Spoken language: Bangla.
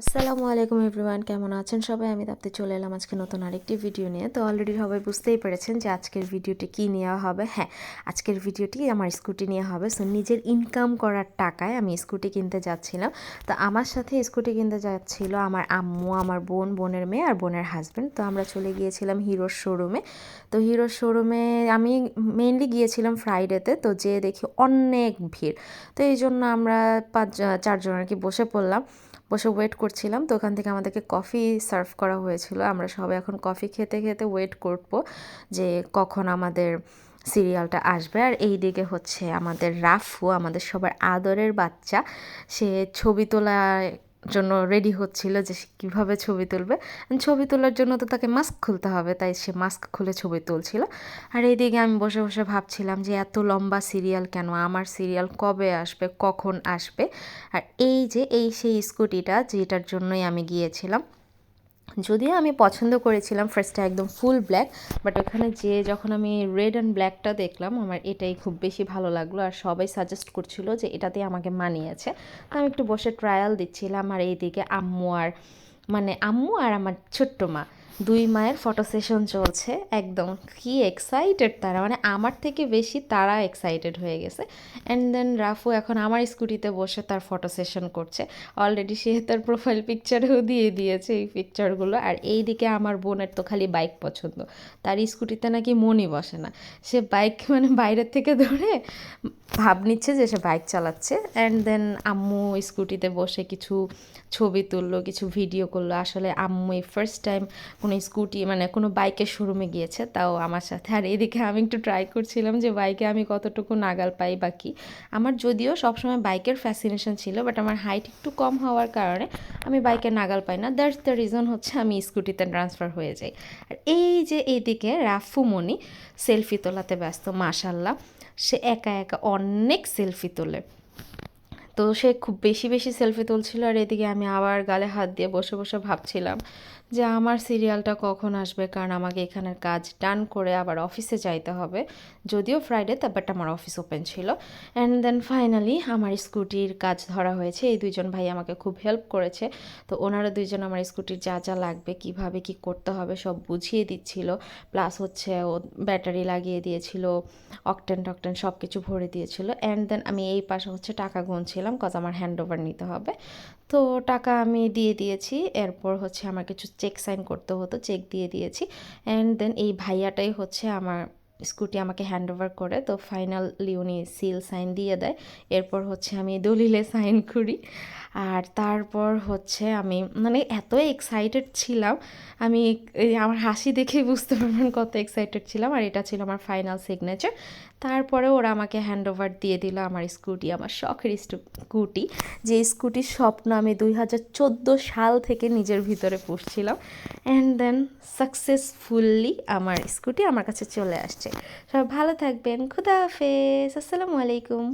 আসসালামু আলাইকুম এভরিওয়ান, কেমন আছেন সবাই? আমি তাপ্তি চলে এলাম আজকে নতুন আরেকটি ভিডিও নিয়ে। তো অলরেডি সবাই বুঝতেই পেরেছেন যে আজকের ভিডিওটি কী নেওয়া হবে। হ্যাঁ, আজকের ভিডিওটি আমার স্কুটি নিয়ে হবে। সো নিজের ইনকাম করার টাকায় আমি স্কুটি কিনতে যাচ্ছিলাম। তো আমার সাথে স্কুটি কিনতে যাচ্ছিল আমার আম্মু, আমার বোন, বোনের মেয়ে আর বোনের হাজব্যান্ড। তো আমরা চলে গিয়েছিলাম হিরোর শোরুমে। তো হিরোর শোরুমে আমি মেইনলি গিয়েছিলাম ফ্রাইডেতে। তো যেয়ে দেখি অনেক ভিড়। তো এই জন্য আমরা চারজন আর কি বসে পড়লাম, বসে ওয়েট করছিলাম। তো ওখান থেকে আমাদেরকে কফি সার্ভ করা হয়েছিল। আমরা সবাই এখন কফি খেতে খেতে ওয়েট করব যে কখন আমাদের সিরিয়ালটা আসবে। আর এই দিকে হচ্ছে আমাদের রাফু, আমাদের সবার আদরের বাচ্চা, সে ছবি তোলার জন্য রেডি হচ্ছিল যে সে কীভাবে ছবি তুলবে। ছবি তোলার জন্য তো তাকে মাস্ক খুলতে হবে, তাই সে মাস্ক খুলে ছবি তুলছিল। আর এইদিকে আমি বসে বসে ভাবছিলাম যে এত লম্বা সিরিয়াল কেন, আমার সিরিয়াল কবে আসবে, কখন আসবে। আর এই সেই স্কুটিটা যেটার জন্যই আমি গিয়েছিলাম। যদিও আমি পছন্দ করেছিলাম ফার্স্টে একদম ফুল ব্ল্যাক, বাট ওখানে যখন আমি রেড অ্যান্ড ব্ল্যাকটা দেখলাম, আমার এটাই খুব বেশি ভালো লাগলো। আর সবাই সাজেস্ট করছিল যে এটাতেই আমাকে মানিয়েছে। তো আমি একটু বসে ট্রায়াল দিচ্ছিলাম। আর এইদিকে আম্মু আর আমার ছোট্ট মা, দুই মায়ের ফটো সেশন চলছে। একদম কি এক্সাইটেড তারা, মানে আমার থেকে বেশি তারা এক্সাইটেড হয়ে গেছে। অ্যান্ড দেন রাফু এখন আমার স্কুটিতে বসে তার ফটো সেশন করছে। অলরেডি সে তার প্রোফাইল পিকচারেও দিয়ে দিয়েছে এই পিকচারগুলো। আর এই দিকে আমার বোনের তো খালি বাইক পছন্দ, তার স্কুটিতে নাকি মনই বসে না। সে বাইক মানে বাইরের থেকে ধরে ভাব নিচ্ছে যে সে বাইক চালাচ্ছে। অ্যান্ড দেন আম্মু স্কুটিতে বসে কিছু ছবি তুললো, কিছু ভিডিও করলো। আসলে আম্মু এই ফার্স্ট টাইম কোনো স্কুটি মানে কোনো বাইকের শোরুমে গিয়েছে, তাও আমার সাথে। আর এদিকে আমি একটু ট্রাই করছিলাম যে বাইকে আমি কতটুকু নাগাল পাই বা কী। আমার যদিও সবসময় বাইকের ফ্যাসিনেশন ছিল, বাট আমার হাইট একটু কম হওয়ার কারণে আমি বাইকে নাগাল পাই না। দ্যাটস দ্য রিজন হচ্ছে আমি স্কুটিতে ট্রান্সফার হয়ে যাই। আর এইদিকে রাফু মনি সেলফি তোলাতে ব্যস্ত। মাশাল্লাহ, সে একা একা অনেক সেলফি তোলে। তো সে খুব বেশি বেশি সেলফি তুলছিল। আর এদিকে আমি আবার গালে হাত দিয়ে বসে বসে ভাবছিলাম যে আমার সিরিয়ালটা কখন আসবে, কারণ আমাকে এখানের কাজ ডান করে আবার অফিসে যাইতে হবে। যদিও ফ্রাইডে, বাট আমার অফিস ওপেন ছিল। অ্যান্ড দেন ফাইনালি আমার স্কুটির কাজ ধরা হয়েছে। এই দুইজন ভাই আমাকে খুব হেল্প করেছে। তো ওনারা দুইজন আমার স্কুটির যা যা লাগবে, কিভাবে কি করতে হবে সব বুঝিয়ে দিচ্ছিল। প্লাস হচ্ছে ও ব্যাটারি লাগিয়ে দিয়েছিল, অকটেন টকটেন সব কিছু ভরে দিয়েছিল। অ্যান্ড দেন আমি এই পাশে হচ্ছে টাকা গুনছিলাম, কজ আমার হ্যান্ড ওভার নিতে হবে। তো টাকা আমি দিয়ে দিয়েছি। এরপর হচ্ছে আমার কিছু চেক সাইন করতে হতো, চেক দিয়ে দিয়েছি। অ্যান্ড দেন এই ভাইয়াটাই হচ্ছে আমার স্কুটি আমাকে হ্যান্ড ওভার করে। তো ফাইনালি উনি সিল সাইন দিয়ে দেয়। এরপর হচ্ছে আমি দলিলে সাইন করি। আর তারপর হচ্ছে আমি মানে এত এক্সাইটেড ছিলাম, আমি আমার হাসি দেখেই বুঝতে পারবেন কত এক্সাইটেড ছিলাম। আর এটা ছিল আমার ফাইনাল সিগনেচার। তারপরে ওরা আমাকে হ্যান্ড ওভার দিয়ে দিল আমার স্কুটি, আমার শখের স্কুটি, যে স্কুটির স্বপ্ন আমি 2014 সাল থেকে নিজের ভিতরে পুষছিলাম। অ্যান্ড দেন সাকসেসফুলি আমার স্কুটি আমার কাছে চলে আসছে। সবাই ভালো থাকবেন, খুদা হাফেজ, আসসালামু আলাইকুম।